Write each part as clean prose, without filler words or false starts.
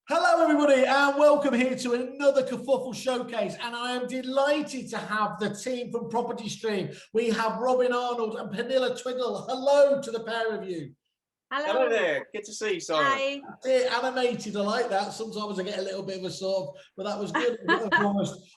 Hello everybody and welcome here to another Kerfuffle showcase, and I am delighted to have the team from PropertyStream. We have Robin Arnold and Pernilla Twiddle. Hello to the pair of you. Hello there, good to see you, Simon. Hi. Animated, I like that. Sometimes I get a little bit of a sort of, but that was good.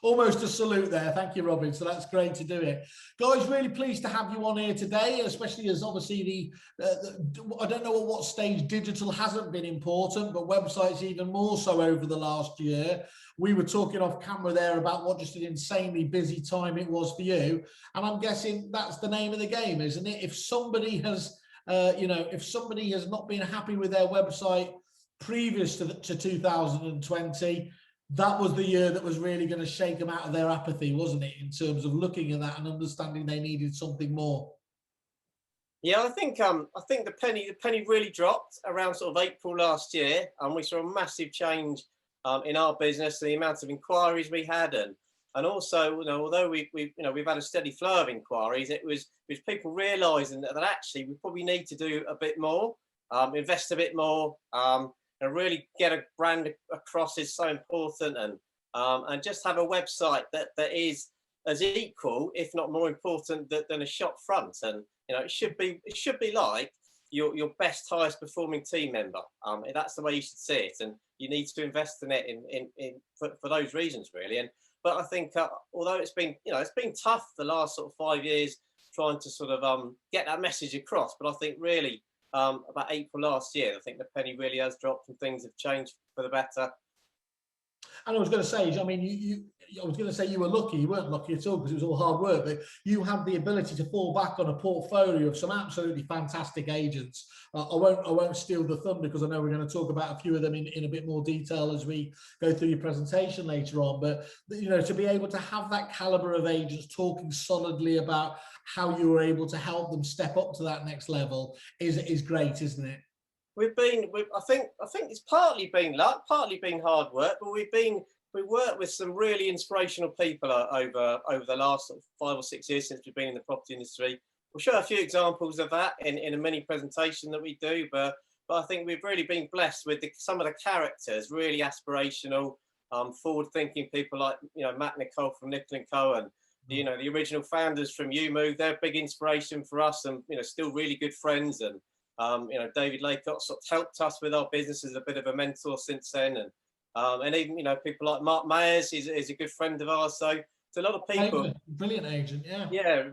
almost a salute there. Thank you, Robin. So that's great to do it. Guys, really pleased to have you on here today, especially as obviously I don't know at what stage digital hasn't been important, but websites even more so over the last year. We were talking off camera there about what just an insanely busy time it was for you. And I'm guessing that's the name of the game, isn't it? If somebody has if somebody has not been happy with their website previous to 2020, that was the year that was really going to shake them out of their apathy, wasn't it? In terms of looking at that and understanding they needed something more. Yeah, I think the penny really dropped around sort of April last year, and we saw a massive change in our business, the amount of inquiries we had, and also, although we've had a steady flow of inquiries, it was people realising that actually we probably need to do a bit more, invest a bit more, and really get a brand across is so important, and just have a website that is as equal, if not more important, than a shop front. And it should be like your best, highest performing team member. That's the way you should see it, and you need to invest in it for those reasons, really. But I think although it's been tough the last sort of 5 years trying to sort of get that message across, but I think really about April last year, I think the penny really has dropped and things have changed for the better. And I was going to say, I mean, I was going to say you were lucky. You weren't lucky at all because it was all hard work, but you had the ability to fall back on a portfolio of some absolutely fantastic agents. I won't steal the thunder because I know we're going to talk about a few of them in a bit more detail as we go through your presentation later on. But to be able to have that caliber of agents talking solidly about how you were able to help them step up to that next level is great, isn't it? I think it's partly been luck, partly been hard work, but we worked with some really inspirational people over the last sort of 5 or 6 years since we've been in the property industry. We'll show a few examples of that in a mini presentation that we do, but I think we've really been blessed with some of the characters, really aspirational, forward-thinking people like Matt Nicole from Nicol & Co, and the original founders from UMove. They're a big inspiration for us, and still really good friends. And David Laycott sort of helped us with our business as a bit of a mentor since then, and even people like Mark Mayers is a good friend of ours. So it's a lot of people. Brilliant agent, yeah. Yeah,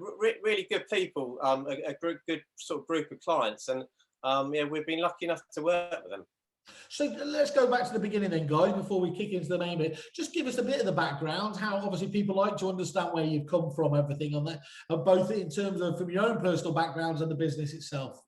really good people. A good sort of group of clients, and we've been lucky enough to work with them. So let's go back to the beginning then, guys, before we kick into the main bit. Just give us a bit of the background, how obviously people like to understand where you've come from, everything on that, both in terms of from your own personal backgrounds and the business itself.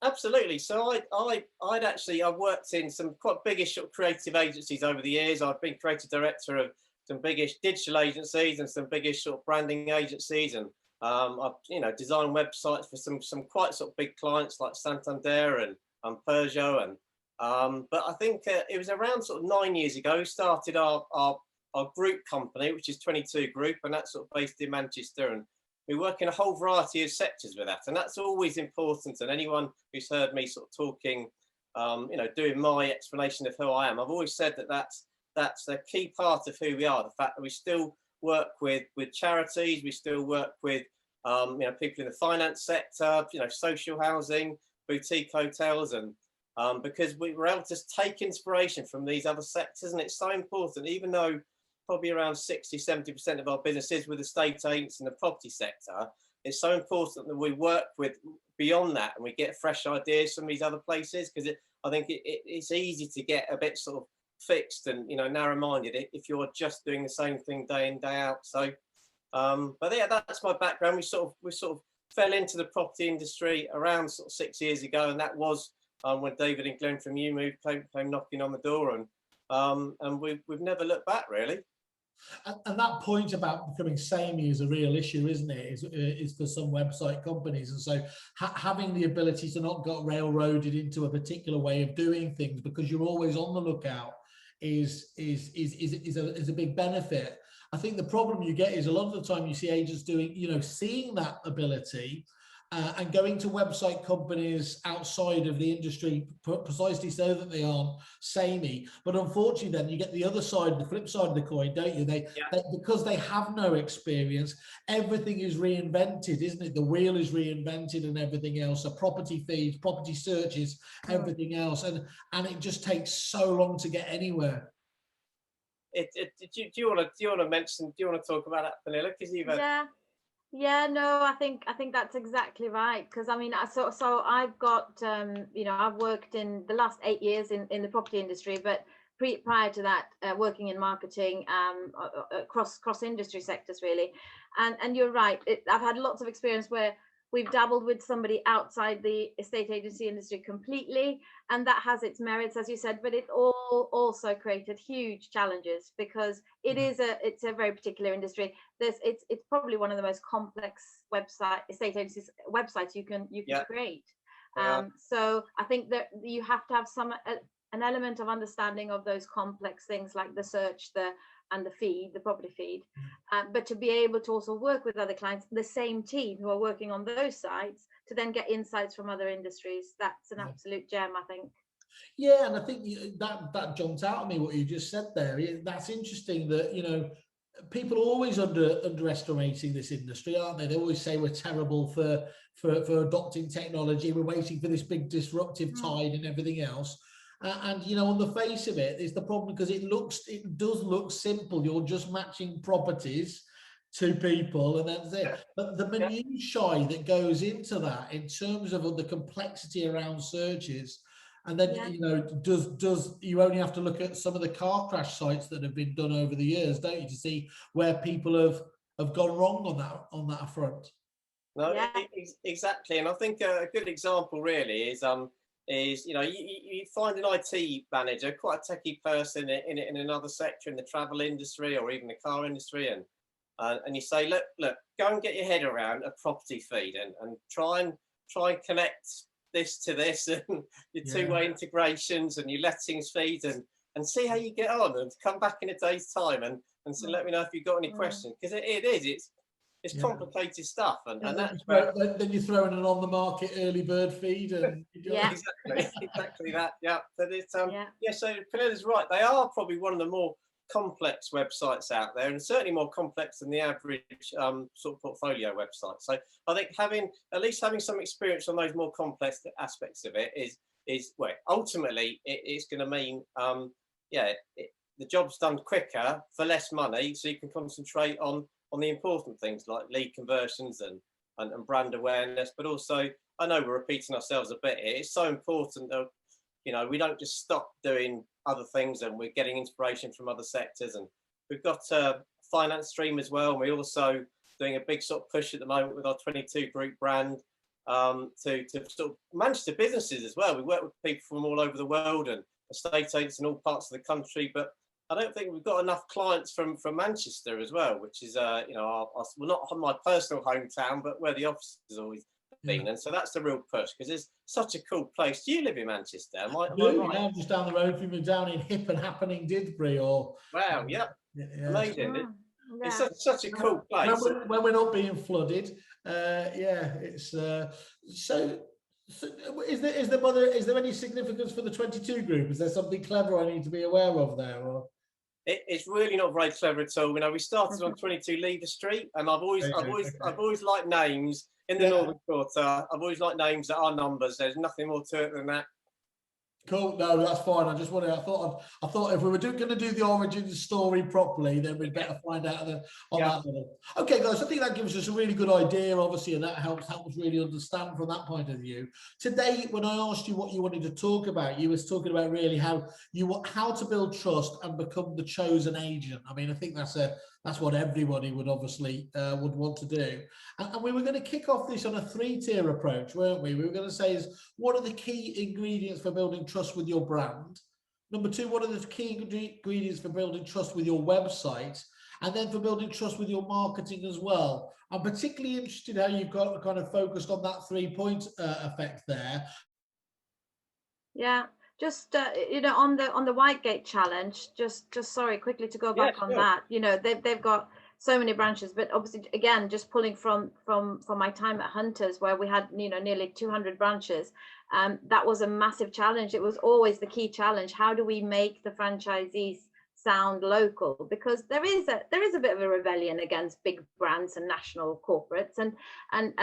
Absolutely. So I've worked in some quite biggish sort of creative agencies over the years. I've been creative director of some biggish digital agencies and some biggish sort of branding agencies, and I've designed websites for some quite sort of big clients like Santander and Peugeot, and but I think it was around sort of 9 years ago we started our group company, which is 22 Group, and that's sort of based in Manchester, and we work in a whole variety of sectors with that, and that's always important. And anyone who's heard me sort of talking, doing my explanation of who I am, I've always said that that's a key part of who we are. The fact that we still work with charities, we still work with people in the finance sector, social housing, boutique hotels, and because we were able to take inspiration from these other sectors, and it's so important, even though probably around 60–70% of our business is with estate agents in the property sector. It's so important that we work with beyond that and we get fresh ideas from these other places, because I think it's easy to get a bit sort of fixed and narrow-minded if you're just doing the same thing day in, day out. So but yeah, that's my background. We sort of fell into the property industry around sort of 6 years ago, and that was when David and Glenn from UMove came knocking on the door, and we've never looked back, really. And that point about becoming samey is a real issue, isn't it? Is for some website companies, and so having the ability to not get railroaded into a particular way of doing things because you're always on the lookout is a big benefit. I think the problem you get is a lot of the time you see agents doing, seeing that ability, and going to website companies outside of the industry precisely so that they aren't samey. But unfortunately, then you get the other side, the flip side of the coin, don't you? They because they have no experience, everything is reinvented, isn't it? The wheel is reinvented and everything else. So property feeds, property searches, everything else, and it just takes so long to get anywhere. Do you want to talk about that, Vanilla? Because you've Yeah, no, I think that's exactly right. Because I mean, so I've got I've worked in the last 8 years in the property industry, but prior to that, working in marketing across industry sectors really. And you're right, I've had lots of experience where we've dabbled with somebody outside the estate agency industry completely, and that has its merits, as you said, but it also created huge challenges because it's a very particular industry. It's probably one of the most complex estate agencies websites you can create. So I think that you have to have an element of understanding of those complex things like the search, and the feed, the property feed, but to be able to also work with other clients, the same team who are working on those sites, to then get insights from other industries. That's an absolute gem, I think. Yeah, and I think that jumped out at me what you just said there. That's interesting that, you know, people are always underestimating this industry, aren't they? They always say we're terrible for adopting technology. We're waiting for this big disruptive tide and everything else. And you know, on the face of it, is the problem because it does look simple. You're just matching properties to people, and that's it. But the minutiae that goes into that, in terms of the complexity around searches, and then you know, does you only have to look at some of the car crash sites that have been done over the years, don't you, to see where people have gone wrong on that front. No, exactly. And I think a good example really is you know, you find an IT manager, quite a techie person in another sector, in the travel industry or even the car industry, and you say, look, go and get your head around a property feed and try and connect this to this, and your two-way integrations and your lettings feeds, and see how you get on, and come back in a day's time and so let me know if you've got any questions, because it's complicated stuff, and that's then you throw in an on the market early bird feed, and exactly that. But it's so Panilla's right, they are probably one of the more complex websites out there, and certainly more complex than the average sort of portfolio website. So I think having some experience on those more complex aspects of it is well, ultimately it's going to mean the job's done quicker for less money, so you can concentrate on the important things like lead conversions and brand awareness. But also, I know we're repeating ourselves a bit here, it's so important that, you know, we don't just stop doing other things, and we're getting inspiration from other sectors. And we've got PropertyStream as well, and we're also doing a big sort of push at the moment with our 22 group brand to sort of Manchester businesses as well. We work with people from all over the world and estate agents in all parts of the country, but I don't think we've got enough clients from Manchester as well, which is you know, well, not my personal hometown, but where the office has always been. And so that's the real push, because it's such a cool place. Do you live in Manchester? Am I right? Yeah, I'm just down the road from you, down in hip and happening Didsbury. Or wow, amazing. It's such a cool place when we're not being flooded. It's so is there any significance for the 22 group? Is there something clever I need to be aware of there? Or it's really not very clever at all. You know, we started on 22 Lever Street, and I've always liked names in the Northern Quarter. I've always liked names that are numbers. There's nothing more to it than that. Cool. No, that's fine. I just wanted. I thought if we were going to do the origin story properly, then we'd better find out on that level. Okay, guys. I think that gives us a really good idea, obviously, and that helps really understand from that point of view. Today, when I asked you what you wanted to talk about, you was talking about really how to build trust and become the chosen agent. I mean, I think that's what everybody would obviously would want to do. And we were going to kick off this on a 3-tier approach, weren't we? We were going to say what are the key ingredients for building trust with your brand? Number 2, what are the key ingredients for building trust with your website? And then for building trust with your marketing as well. I'm particularly interested how you've got kind of focused on that 3-point effect there. Yeah. Just you know, on the Whitegate challenge, just sorry, quickly to go back on that. You know, they've got so many branches. But obviously, again, just pulling from my time at Hunters, where we had, you know, nearly 200 branches, that was a massive challenge. It was always the key challenge. How do we make the franchisees sound local? Because there is a bit of a rebellion against big brands and national corporates, and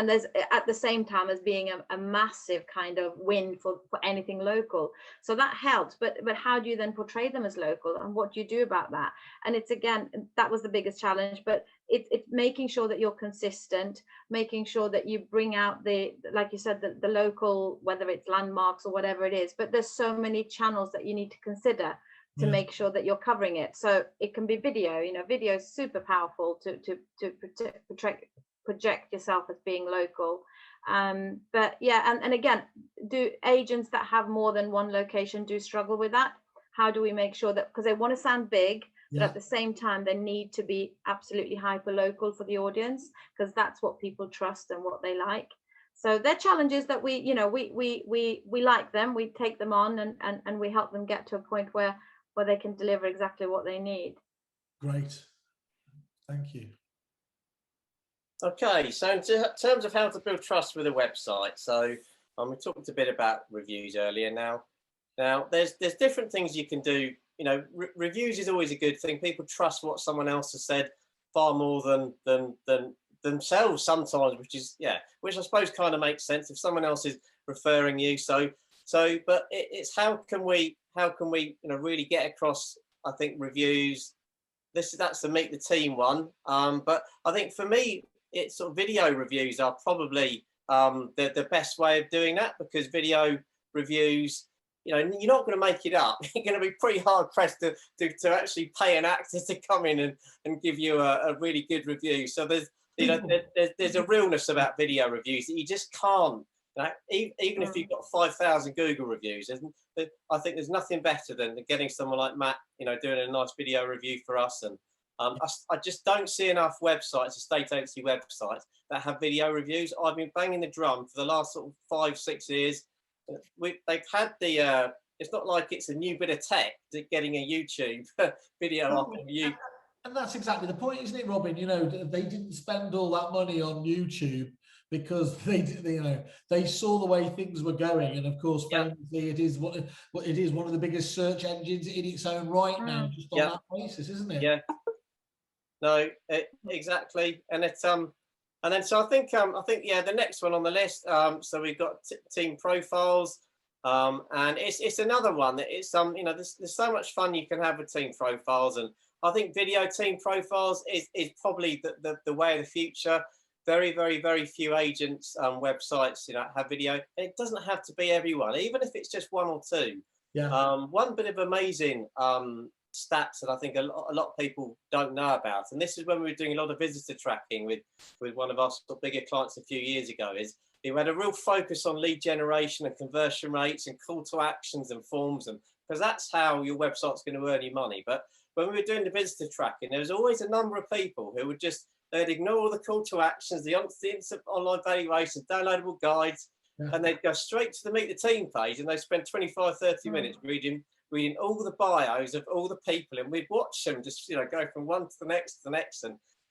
there's, at the same time, as being a massive kind of win for anything local. So that helps, but how do you then portray them as local, and what do you do about that? And it's, again, that was the biggest challenge. But it's making sure that you're consistent, making sure that you bring out the, like you said, the local, whether it's landmarks or whatever it is. But there's so many channels that you need to consider to make sure that you're covering it. So it can be video, you know, video is super powerful to project yourself as being local. But yeah, and again, do agents that have more than one location do struggle with that? How do we make sure that, because they want to sound big, but at the same time, they need to be absolutely hyper local for the audience, because that's what people trust and what they like. So they're challenges that we, you know, we like them, we take them on, and we help them get to a point where they can deliver exactly what they need. Great, thank you. Okay, so in terms of how to build trust with a website, so we talked a bit about reviews earlier. Now there's different things you can do. You know, reviews is always a good thing. People trust what someone else has said far more than themselves sometimes, which I suppose kind of makes sense if someone else is referring you. But it's how can we you know, really get across, I think, reviews. That's the meet the team one. But I think for me, it's sort of video reviews are probably the best way of doing that, because video reviews, you know, you're not going to make it up. You're going to be pretty hard pressed to actually pay an actor to come in and give you a really good review. So there's, you know, there's a realness about video reviews that you just can't. You know, even if you've got 5,000 Google reviews, I think there's nothing better than getting someone like Matt, you know, doing a nice video review for us. And I just don't see enough websites, estate agency websites, that have video reviews. I've been banging the drum for the last sort of 5-6 years. They've had the. It's not like it's a new bit of tech getting a YouTube video up on you. And that's exactly the point, isn't it, Robin? You know, they didn't spend all that money on YouTube because they saw the way things were going, and of course, famously, it is one of the biggest search engines in its own right now, just on that basis, isn't it? Yeah. No, exactly, and it's and then so I think the next one on the list. So we've got team profiles, and it's another one that it's you know, there's so much fun you can have with team profiles, and I think video team profiles is probably the way of the future. Very, very, very few agents websites, you know, have video. It doesn't have to be everyone, even if it's just one or two. Yeah. One bit of amazing stats that I think a lot of people don't know about, and this is when we were doing a lot of visitor tracking with one of our sort of bigger clients a few years ago, is we had a real focus on lead generation and conversion rates and call to actions and forms, and because that's how your website's going to earn you money. But when we were doing the visitor tracking, there was always a number of people who would they'd ignore all the call to actions, the instant online valuations, downloadable guides, and they'd go straight to the meet the team page, and they'd spend 25-30 minutes reading all the bios of all the people, and we'd watch them just, you know, go from one to the next,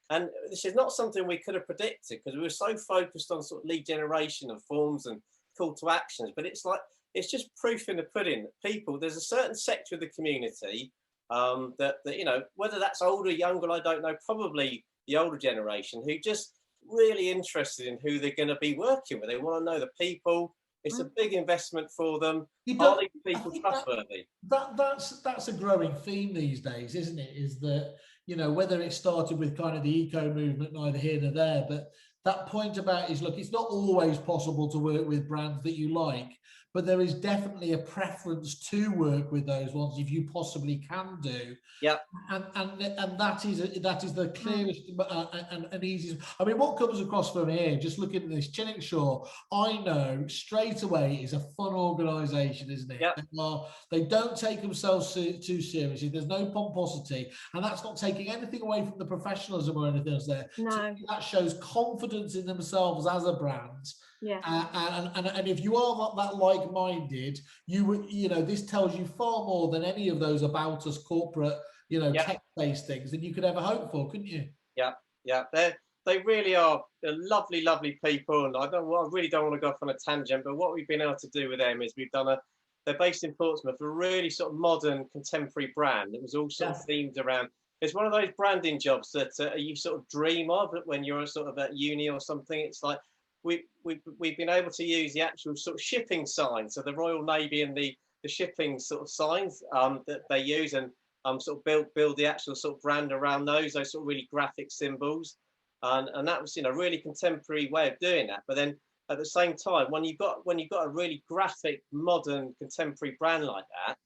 and this is not something we could have predicted, because we were so focused on sort of lead generation and forms and call to actions. But it's like, it's just proof in the pudding that people, there's a certain sector of the community that you know, whether that's older, younger, I don't know, probably the older generation, who just really interested in who they're going to be working with. They want to know the people. It's a big investment for them. Are these people trustworthy? That's a growing theme these days, isn't it? Is that, you know, whether it started with kind of the eco movement, neither here nor there, but that point about is, look, it's not always possible to work with brands that you like, but there is definitely a preference to work with those ones if you possibly can do. Yeah. And that is the clearest and easiest. I mean, what comes across from here, just looking at this, Chinningshore, I know straight away is a fun organisation, isn't it? Yep. They don't take themselves too seriously. There's no pomposity, and that's not taking anything away from the professionalism or anything else there. No. So that shows confidence in themselves as a brand. Yeah. And if you are not that like-minded, you know, this tells you far more than any of those about us corporate, you know, tech-based things than you could ever hope for, couldn't you? Yeah, they really are lovely people, and I really don't want to go off on a tangent, but what we've been able to do with them is they're based in Portsmouth, a really sort of modern contemporary brand that was all sort of themed around. It's one of those branding jobs that you sort of dream of when you're sort of at uni or something. It's like we've been able to use the actual sort of shipping signs, so the Royal Navy and the shipping sort of signs that they use, and sort of build the actual sort of brand around those sort of really graphic symbols, and that was, you know, really contemporary way of doing that. But then at the same time, when you've got a really graphic, modern, contemporary brand like that,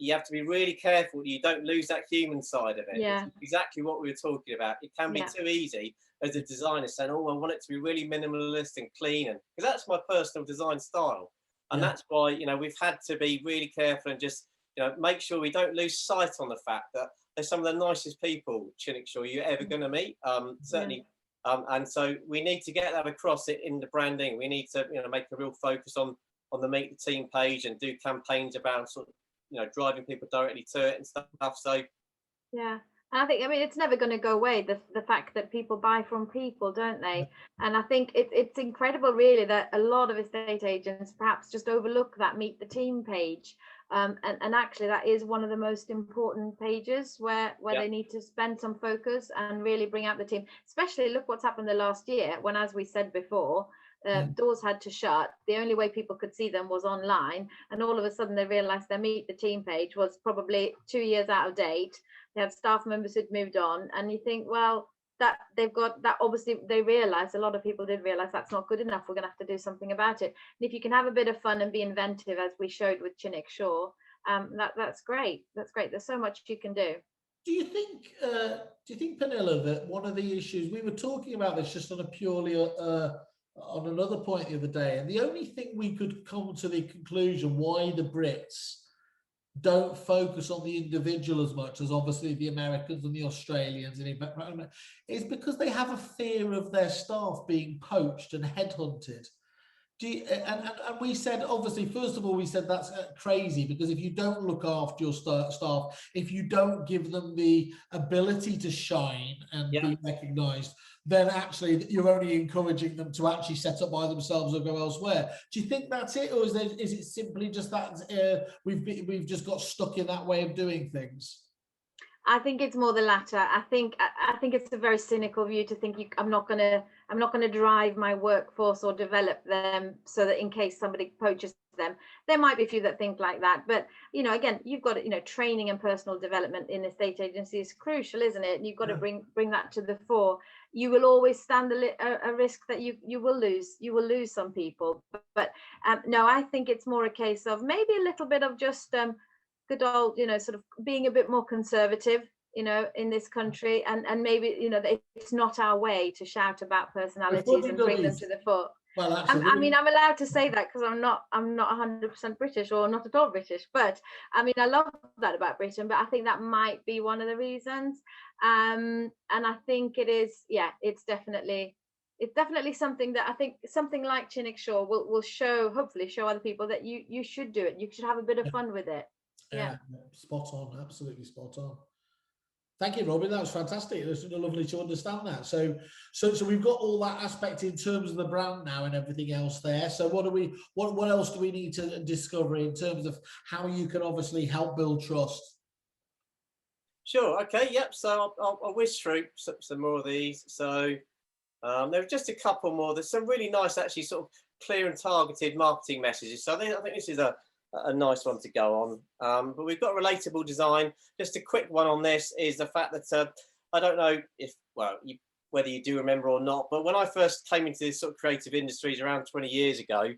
you have to be really careful that you don't lose that human side of it. Yeah. It's exactly what we were talking about. It can be too easy as a designer saying, oh, I want it to be really minimalist and clean, and because that's my personal design style. And that's why, you know, we've had to be really careful and just, you know, make sure we don't lose sight on the fact that they're some of the nicest people, Chinnockshaw, you're ever going to meet. Certainly. And so we need to get that across it in the branding. We need to, you know, make a real focus on the Meet the Team page and do campaigns about sort of, you know, driving people directly to it and stuff. So yeah, and I mean, it's never going to go away, the fact that people buy from people, don't they? And I think it's incredible really that a lot of estate agents perhaps just overlook that Meet the Team page, and actually that is one of the most important pages where they need to spend some focus and really bring out the team. Especially look what's happened the last year when, as we said before, doors had to shut. The only way people could see them was online, and all of a sudden they realized their Meet the Team page was probably 2 years out of date. They have staff members who'd moved on, and you think, well, that they've got that, obviously they realized, a lot of people did realize that's not good enough, we're going to have to do something about it. And if you can have a bit of fun and be inventive, as we showed with Chinnockshaw, that's great. There's so much you can do. Do you think, Penilla, that one of the issues, we were talking about this just on a purely on another point the other day, and the only thing we could come to the conclusion why the Brits don't focus on the individual as much as obviously the Americans and the Australians is because they have a fear of their staff being poached and headhunted. And we said, obviously, first of all, we said that's crazy, because if you don't look after your staff, if you don't give them the ability to shine and be recognised, then actually you're only encouraging them to actually set up by themselves or go elsewhere. Do you think that's it, or is it simply just that we've just got stuck in that way of doing things? I think it's more the latter. I think it's a very cynical view to think I'm not going to drive my workforce or develop them so that in case somebody poaches them. There might be a few that think like that, but you know, again, you've got, you know, training and personal development in estate agency is crucial, isn't it? And you've got to bring that to the fore. You will always stand a risk that you will lose some people, but no, I think it's more a case of maybe a little bit of just good old, you know, sort of being a bit more conservative, you know, in this country, and maybe, you know, it's not our way to shout about personalities and bring them to the fore. Well, I mean, I'm allowed to say that because I'm not 100% British, or not at all British, but I mean, I love that about Britain, but I think that might be one of the reasons. And I think it is, it's definitely something that I think something like Chinnockshaw will hopefully show other people that you should do it. You should have a bit of fun with it. Yeah, spot on, absolutely spot on. Thank you, Robin. That was fantastic. It was lovely to understand that. So we've got all that aspect in terms of the brand now and everything else there. So what else do we need to discover in terms of how you can obviously help build trust? Sure. Okay. Yep. So I'll whiz through some more of these. So there are just a couple more. There's some really nice, actually, sort of clear and targeted marketing messages. So I think this is a nice one to go on, but we've got relatable design. Just a quick one on this is the fact that I don't know whether you do remember or not, but when I first came into this sort of creative industries around 20 years ago,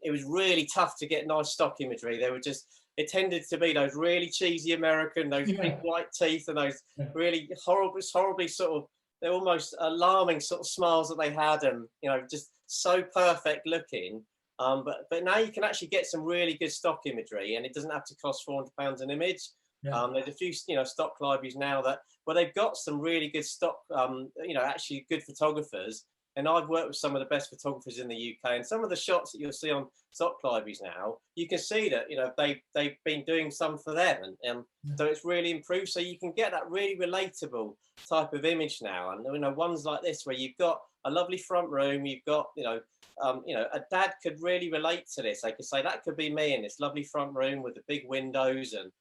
it was really tough to get nice stock imagery. It tended to be those really cheesy American, those big white teeth, and those really horribly sort of, they're almost alarming sort of smiles that they had, and you know, just so perfect looking. But now you can actually get some really good stock imagery, and it doesn't have to cost £400 an image. There's a few, you know, stock libraries now where they've got some really good stock, you know, actually good photographers, And I've worked with some of the best photographers in the UK, and some of the shots that you'll see on stock libraries now, you can see that, you know, they've been doing some for them, and so it's really improved. So you can get that really relatable type of image now, and you know, ones like this where you've got a lovely front room, you've got, you know, a dad could really relate to this. They could say that could be me in this lovely front room with the big windows, and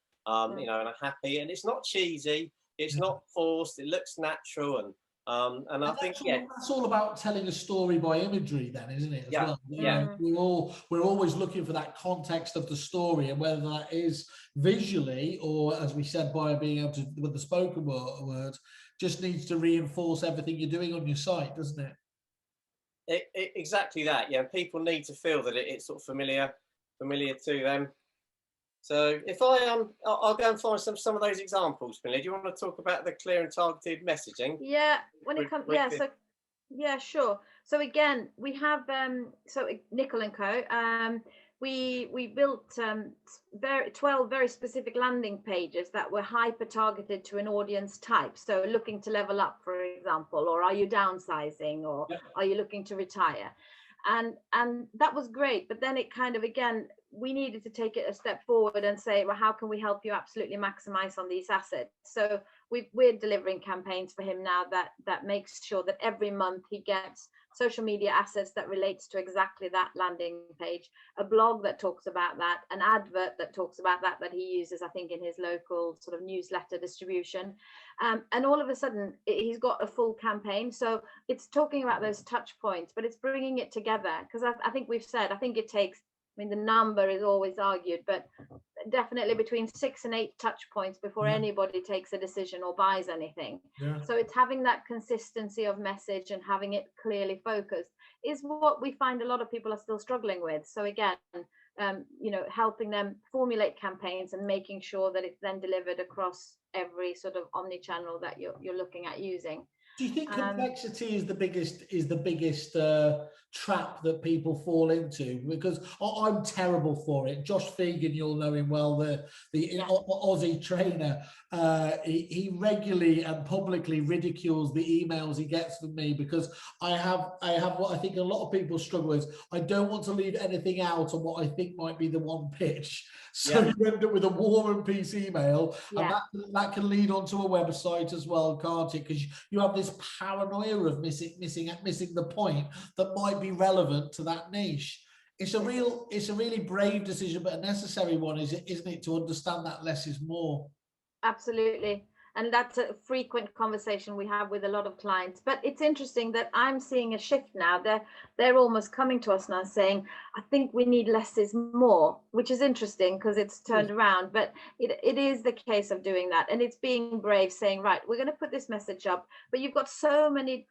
you know, and I'm happy, and it's not cheesy, it's not forced, it looks natural, and I think that's all about telling a story by imagery, then, isn't it? As well, you know, we're always looking for that context of the story, and whether that is visually or, as we said, by being able to with the spoken word, just needs to reinforce everything you're doing on your site, doesn't it? Exactly that. Yeah, people need to feel that it's sort of familiar to them. So if I'll go and find some of those examples. Millie, do you want to talk about the clear and targeted messaging? Yeah, when it comes, yeah, sure. So again, we have so Nickel and Co. We built 12 very specific landing pages that were hyper targeted to an audience type. So looking to level up, for example, or are you downsizing, or are you looking to retire? And that was great, but then it kind of, again, we needed to take it a step forward and say, well, how can we help you absolutely maximize on these assets? So we're delivering campaigns for him now that makes sure that every month he gets social media assets that relates to exactly that landing page, a blog that talks about that, an advert that talks about that he uses, I think, in his local sort of newsletter distribution. And all of a sudden he's got a full campaign. So it's talking about those touch points, but it's bringing it together, because I think we've said, I think it takes, I mean, the number is always argued, but definitely between 6 and 8 touch points before anybody takes a decision or buys anything. So it's having that consistency of message and having it clearly focused is what we find a lot of people are still struggling with. So again, you know, helping them formulate campaigns and making sure that it's then delivered across every sort of omni-channel that you're looking at using. Do you think complexity is the biggest trap that people fall into? Because I'm terrible for it. Josh Fegan, you'll know him well, the Aussie trainer. He regularly and publicly ridicules the emails he gets from me, because I have what I think a lot of people struggle with. I don't want to leave anything out on what I think might be the one pitch. So you end up with a War and Peace email, and that can lead onto a website as well, can't it? Because you have this paranoia of missing the point that might be relevant to that niche. It's a really brave decision, but a necessary one, isn't it, to understand that less is more. Absolutely. And that's a frequent conversation we have with a lot of clients. But it's interesting that I'm seeing a shift now. They're almost coming to us now saying, I think we need less is more, which is interesting because it's turned around. But it is the case of doing that. And it's being brave, saying, right, we're going to put this message up. But you've got so many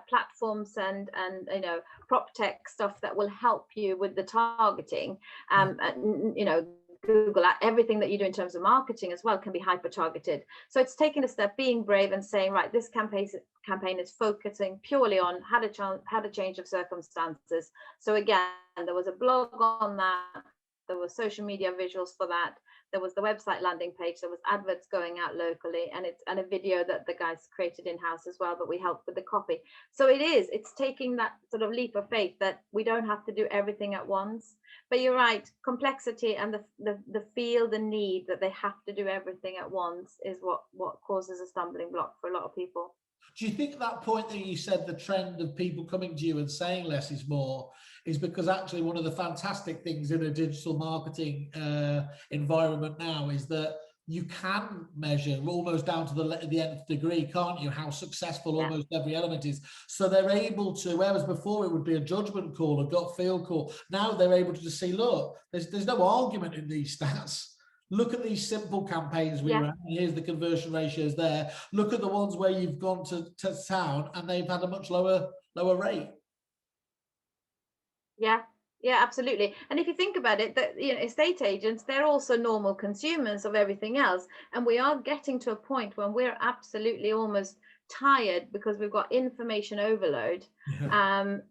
platforms and you know, prop tech stuff that will help you with the targeting. And, you know, Google, everything that you do in terms of marketing as well can be hyper targeted. So it's taking a step, being brave and saying, right, this campaign is focusing purely on how to change of circumstances. So again, there was a blog on that, there were social media visuals for that, there was the website landing page, there was adverts going out locally, and a video that the guys created in-house as well, but we helped with the copy. So it's taking that sort of leap of faith that we don't have to do everything at once. But you're right, complexity and the feel, the need that they have to do everything at once is what causes a stumbling block for a lot of people. Do you think that point that you said, the trend of people coming to you and saying less is more, is because actually one of the fantastic things in a digital marketing environment now is that you can measure almost down to the nth degree, can't you, how successful almost every element is. So they're able to, whereas before it would be a judgment call, a gut feel call, now they're able to just say, look, there's no argument in these stats. Look at these simple campaigns we ran. Here's the conversion ratios there. Look at the ones where you've gone to town and they've had a much lower rate. Yeah, absolutely. And if you think about it, that, you know, estate agents, they're also normal consumers of everything else. And we are getting to a point when we're absolutely almost tired because we've got information overload. And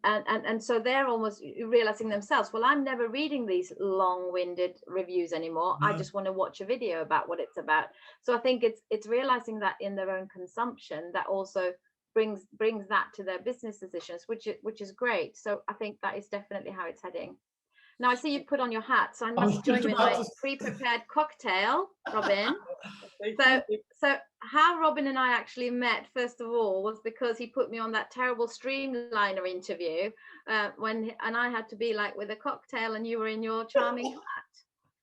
so they're almost realizing themselves, well, I'm never reading these long-winded reviews anymore. I just want to watch a video about what it's about. So I think it's realizing that in their own consumption, that also brings that to their business decisions, which is great. So I think that is definitely how it's heading. Now I see you put on your hat, so I must join you in my pre-prepared cocktail, Robin. So how Robin and I actually met, first of all, was because he put me on that terrible Streamliner interview and I had to be like with a cocktail and you were in your charming hat.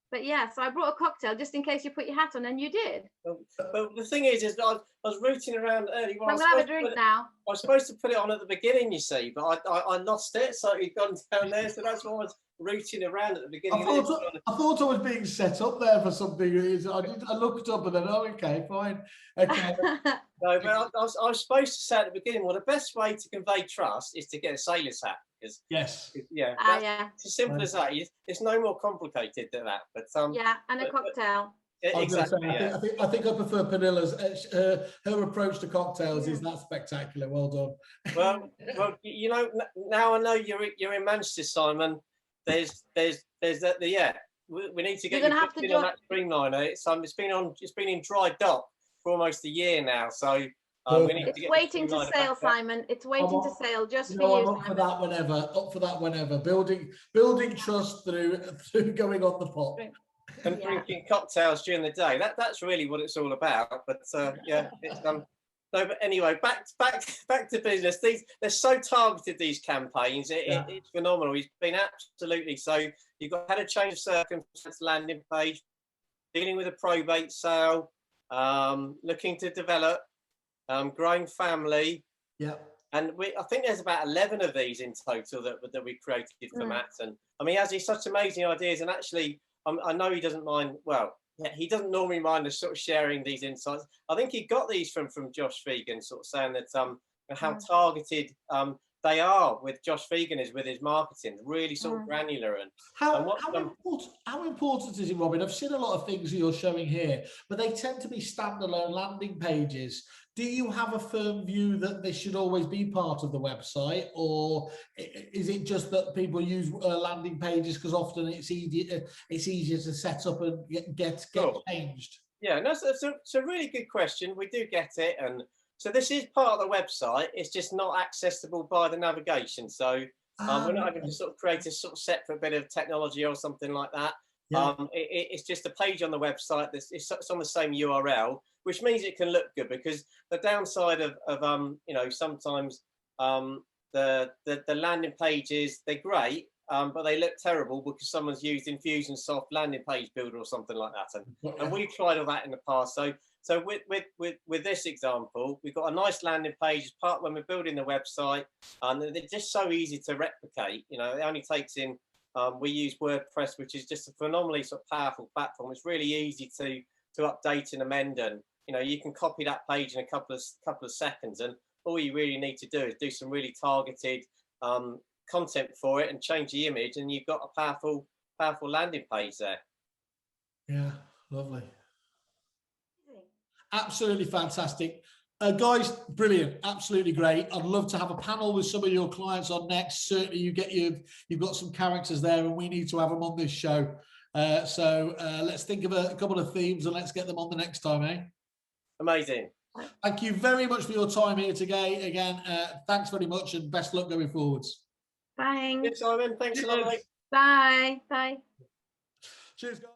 But yeah, so I brought a cocktail just in case you put your hat on, and you did. But the thing is that I was rooting around early. I'm gonna have a drink now. I was supposed to put it on at the beginning, you see, but I lost it, so it gone down there. So that's why I was rooting around at the beginning. I thought I was being set up there for something. I looked up and then, oh, okay, fine, okay. No, but I was supposed to say at the beginning, well, the best way to convey trust is to get a sailor's hat. Yes. Yeah. Yeah. It's as simple as that. It's no more complicated than that. But yeah, and a cocktail. Exactly. Say, I think I prefer Penilla's. Her approach to cocktails is that spectacular. Well done. Well, you know, now I know you're in Manchester, Simon. There's that. Yeah, we need to get you have to on that Streamliner. It's been in dry dock for almost a year now, so. We need to get waiting to sail, Simon. It's waiting to sail just for you. I'm up for that whenever. Up for that whenever. Building trust through going on the pot and drinking cocktails during the day. That's really what it's all about. But yeah, it's no. But anyway, back to business. They're so targeted, these campaigns. It's phenomenal. It's been absolutely so. You've had a change of circumstance landing page, dealing with a probate sale, looking to develop. Growing family, and I think there's about 11 of these in total that we created for Matt. And I mean, he has such amazing ideas, and actually, I know he doesn't mind. Well, he doesn't normally mind us sort of sharing these insights. I think he got these from Josh Fegan, sort of saying that how targeted they are with Josh Fegan is with his marketing, really sort of granular. And how important is it, Robin? I've seen a lot of things you're showing here, but they tend to be standalone landing pages. Do you have a firm view that this should always be part of the website, or is it just that people use landing pages because often it's easier to set up and get changed? Yeah, no, it's a really good question. We do get it, and so this is part of the website. It's just not accessible by the navigation. So we're not having to sort of create a sort of separate bit of technology or something like that. Yeah. It's just a page on the website it's on the same URL, which means it can look good, because the downside of you know, sometimes the landing pages, they're great, but they look terrible because someone's used Infusionsoft landing page builder or something like that, and we've tried all that in the past. So with this example, we've got a nice landing page as part when we're building the website, and they're just so easy to replicate. You know, it only takes in. We use WordPress, which is just a phenomenally sort of powerful platform. It's really easy to update and amend, and you know, you can copy that page in a couple of seconds, and all you really need to do is do some really targeted content for it and change the image, and you've got a powerful landing page there. Yeah, lovely. Absolutely fantastic. Guys, brilliant, absolutely great. I'd love to have a panel with some of your clients on next. Certainly you've got some characters there, and we need to have them on this show. So let's think of a couple of themes and let's get them on the next time, eh? Amazing. Thank you very much for your time here today. Again, thanks very much, and best luck going forwards. Thanks. Simon, thanks a lot. Bye. Bye. Cheers, guys.